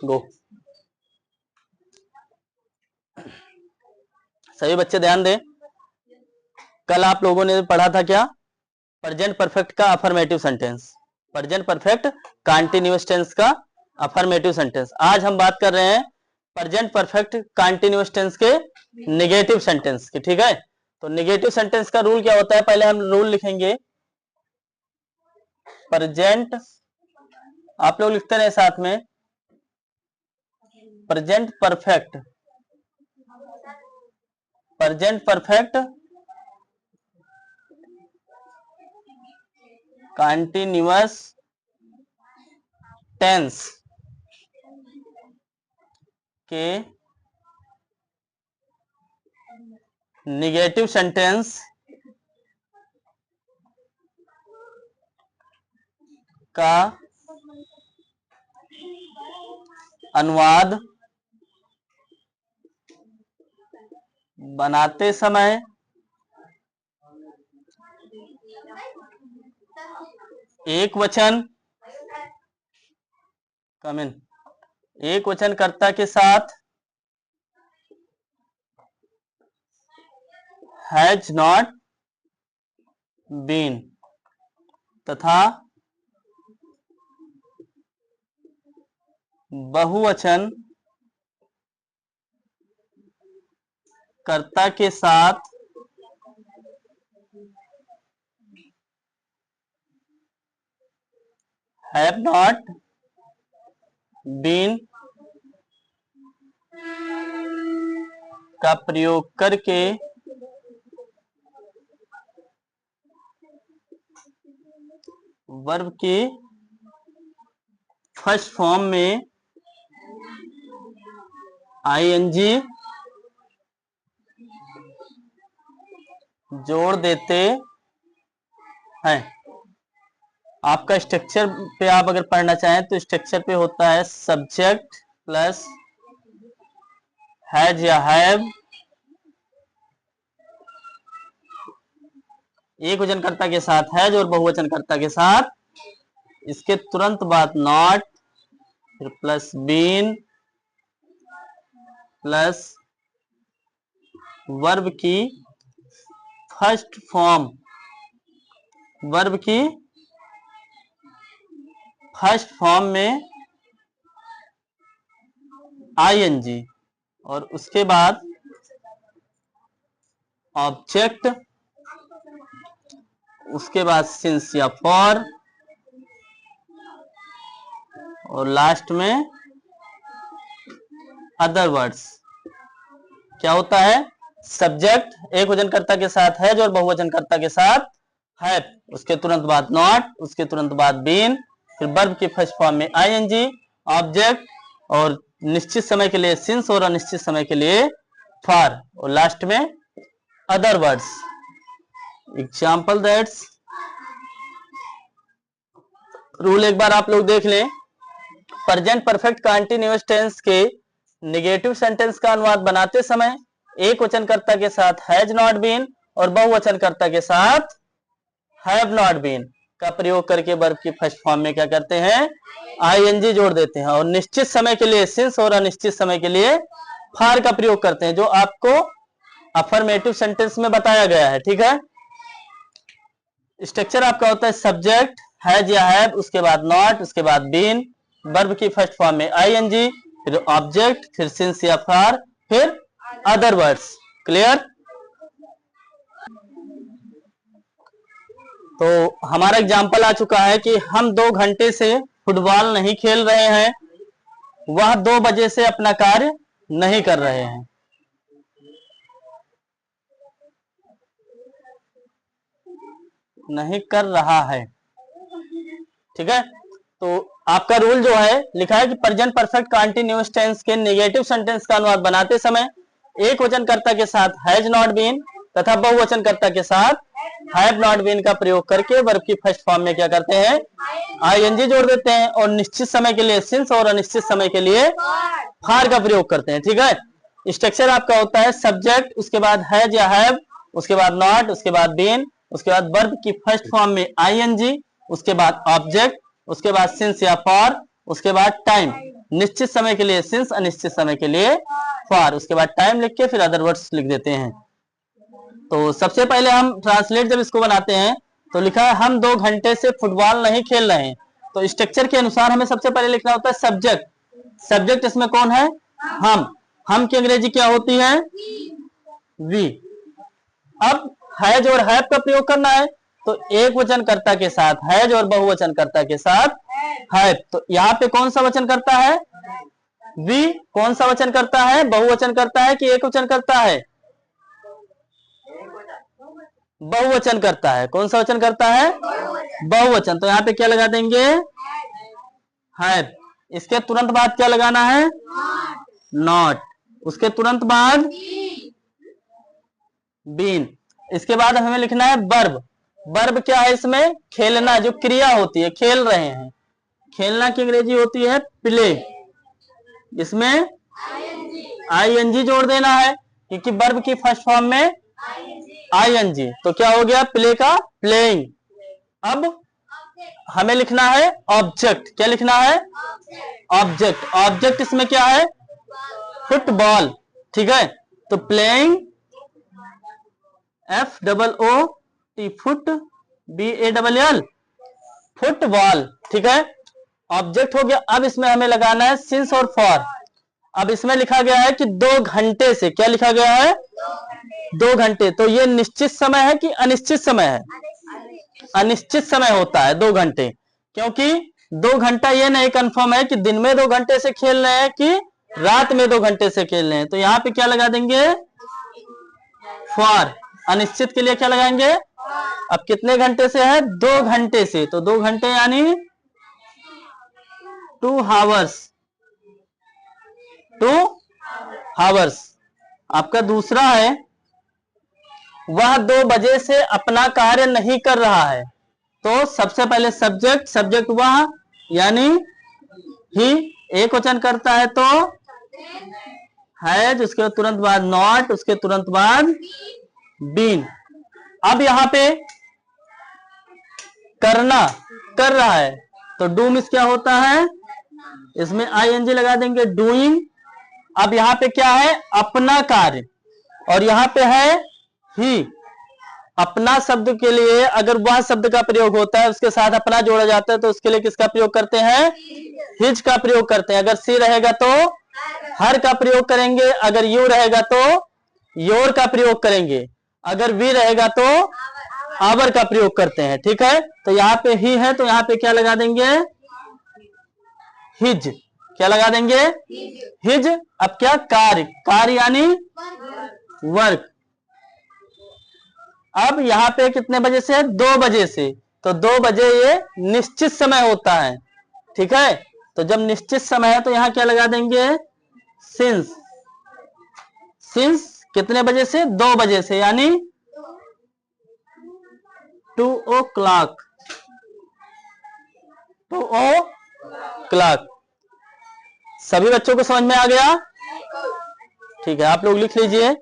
गो। सभी बच्चे ध्यान दें, कल आप लोगों ने पढ़ा था क्या? प्रेजेंट परफेक्ट का affirmative sentence, present perfect continuous tense का अफर्मेटिव सेंटेंस। आज हम बात कर रहे हैं प्रेजेंट परफेक्ट कंटीन्यूअस टेंस के नेगेटिव सेंटेंस की, ठीक है। तो नेगेटिव सेंटेंस का रूल क्या होता है, पहले हम रूल लिखेंगे। प्रेजेंट, आप लोग लिखते रहे साथ में, present perfect, present perfect continuous tense के नेगेटिव सेंटेंस का अनुवाद बनाते समय एक वचन, कमेंट, एक वचन कर्ता के साथ हैज नॉट बीन तथा बहुवचन कर्ता के साथ हैव नॉट बीन का प्रयोग करके वर्ब की फर्स्ट फॉर्म में आईएनजी जोड़ देते हैं। आपका स्ट्रक्चर पे आप अगर पढ़ना चाहें तो स्ट्रक्चर पे होता है सब्जेक्ट प्लस हैज या हैव, एक वचनकर्ता के साथ हैज और बहुवचनकर्ता के साथ, इसके तुरंत बाद नॉट, फिर प्लस बीन प्लस वर्ब की फर्स्ट फॉर्म, वर्ब की फर्स्ट फॉर्म में आईएनजी और उसके बाद ऑब्जेक्ट, उसके बाद सिंस या फॉर और लास्ट में अदर वर्ड्स। क्या होता है, सब्जेक्ट एक वचनकर्ता के साथ हैज और बहुवचनकर्ता के साथ हैव, उसके तुरंत बाद नॉट, उसके तुरंत बाद बीन, फिर वर्ब की फर्स्ट फॉर्म में आईएनजी, ऑब्जेक्ट और निश्चित समय के लिए सिंस और अनिश्चित समय के लिए फॉर और लास्ट में other words. Example that's, rule एक बार आप लोग देख लें। प्रेजेंट परफेक्ट कंटीन्यूअस टेंस के नेगेटिव सेंटेंस का अनुवाद बनाते समय एक वचनकर्ता के साथ हैज नॉट बीन और बहुवचनकर्ता के साथ हैव नॉट बीन का प्रयोग करके वर्ब की फर्स्ट फॉर्म में क्या करते हैं, आईएनजी जोड़ देते हैं और निश्चित समय के लिए सिंस और अनिश्चित समय के लिए फॉर का प्रयोग करते हैं, जो आपको अफर्मेटिव सेंटेंस में बताया गया है, ठीक है। स्ट्रक्चर आपका होता है सब्जेक्ट हैज या हैव, उसके बाद नॉट, उसके बाद बीन, वर्ब की फर्स्ट फॉर्म में आईएनजी, फिर ऑब्जेक्ट, फिर सिंस या फॉर, फिर अदर वर्ड्स। क्लियर? तो हमारा एग्जाम्पल आ चुका है कि हम 2 घंटे से फुटबॉल नहीं खेल रहे हैं, वह 2 बजे से अपना कार्य नहीं कर रहे हैं। नहीं कर रहा है, ठीक है। तो आपका रूल जो है लिखा है कि प्रेजेंट परफेक्ट कंटीन्यूअस टेंस के नेगेटिव सेंटेंस का अनुवाद बनाते समय एक वचनकर्ता के साथ हैज नॉट बीन तथा बहुवचनकर्ता के साथ हैव नॉट बीन का प्रयोग करके वर्ब की फर्स्ट फॉर्म में क्या करते हैं, आईएनजी जोड़ देते हैं और निश्चित समय के लिए सिंस और अनिश्चित समय के लिए फॉर का प्रयोग करते हैं, ठीक है। स्ट्रक्चर आपका होता है सब्जेक्ट, उसके बाद हैज या हैव, उसके बाद नॉट, उसके बाद बीन, उसके बाद वर्ब की फर्स्ट फॉर्म में आईएनजी, उसके बाद ऑब्जेक्ट, उसके बाद सिंस या फॉर, उसके बाद टाइम। निश्चित समय के लिए सिंस, अनिश्चित समय के लिए फॉर, उसके बाद टाइम लिख के फिर अदर वर्ड्स लिख देते हैं। तो सबसे पहले हम ट्रांसलेट जब इसको बनाते हैं तो लिखा है हम 2 घंटे से फुटबॉल नहीं खेल रहे हैं। तो स्ट्रक्चर के अनुसार हमें सबसे पहले लिखना होता है सब्जेक्ट। सब्जेक्ट इसमें कौन है? हम की अंग्रेजी क्या होती है? वी। अब हैज और हैव का प्रयोग करना है तो एक वचनकर्ता के साथ हैज और बहुवचनकर्ता के साथ हैव। तो यहाँ पे कौन सा वचन करता है? वी। कौन सा वचन करता है? बहुवचन करता है कि एक वचन करता है? बहुवचन करता है। कौन सा वचन करता है? बहुवचन। तो यहाँ पे क्या लगा देंगे? हैव। इसके तुरंत बाद क्या लगाना है? नॉट। उसके तुरंत बाद बीन। इसके बाद हमें लिखना है वर्ब। वर्ब क्या है इसमें? खेलना, जो क्रिया होती है, खेल रहे हैं। खेलना की अंग्रेजी होती है प्ले। इसमें आईएनजी जोड़ देना है क्योंकि वर्ब की फर्स्ट फॉर्म में आईएनजी। तो क्या हो गया? प्ले का प्लेइंग। अब हमें लिखना है ऑब्जेक्ट। क्या लिखना है? ऑब्जेक्ट। ऑब्जेक्ट इसमें क्या है? फुटबॉल। ठीक है, तो playing FOOT foot BALL football. ठीक है, ऑब्जेक्ट हो गया। अब इसमें हमें लगाना है सिंस और फॉर। अब इसमें लिखा गया है कि 2 घंटे से। क्या लिखा गया है? 2 घंटे। तो ये निश्चित समय है कि अनिश्चित समय है? अनिश्चित समय होता है 2 घंटे, क्योंकि 2 घंटा ये नहीं कंफर्म है कि दिन में 2 घंटे से खेल रहे हैं कि रात में 2 घंटे से खेल रहे हैं। तो यहाँ पे क्या लगा देंगे? फॉर। अनिश्चित के लिए क्या लगाएंगे? अब कितने घंटे से है? 2 घंटे से। तो 2 घंटे यानी 2 आवर्स। 2 आवर्स। आपका दूसरा है वह 2 बजे से अपना कार्य नहीं कर रहा है। तो सबसे पहले सब्जेक्ट। सब्जेक्ट वह यानी ही, एक वचन करता है तो हैज, उसके तुरंत बाद नॉट, उसके तुरंत बाद बीन। अब यहां पे करना, कर रहा है, तो डू मिस क्या होता है? इसमें आईएनजी लगा देंगे, डूइंग। अब यहां पे क्या है? अपना कार्य। और यहां पे है ही। अपना शब्द के लिए अगर वह शब्द का प्रयोग होता है उसके साथ अपना जोड़ा जाता है तो उसके लिए किसका प्रयोग करते हैं? हिज का प्रयोग करते हैं। अगर सी रहेगा तो हर का प्रयोग करेंगे, अगर यू रहेगा तो योर का प्रयोग करेंगे, अगर वी रहेगा तो आवर का प्रयोग करते हैं। ठीक है, तो यहाँ पे ही है तो यहाँ पे क्या लगा देंगे? हिज। क्या लगा देंगे? हिज। अब क्या? कार्य। कार्य यानी वर्क। अब यहाँ पे कितने बजे से? 2 बजे से। तो 2 बजे ये निश्चित समय होता है। ठीक है, तो जब निश्चित समय है तो यहाँ क्या लगा देंगे? सिंस। सिंस कितने बजे से? 2 बजे से, यानी 2 o'clock। 2 o'clock। सभी बच्चों को समझ में आ गया? ठीक है, आप लोग लिख लीजिए।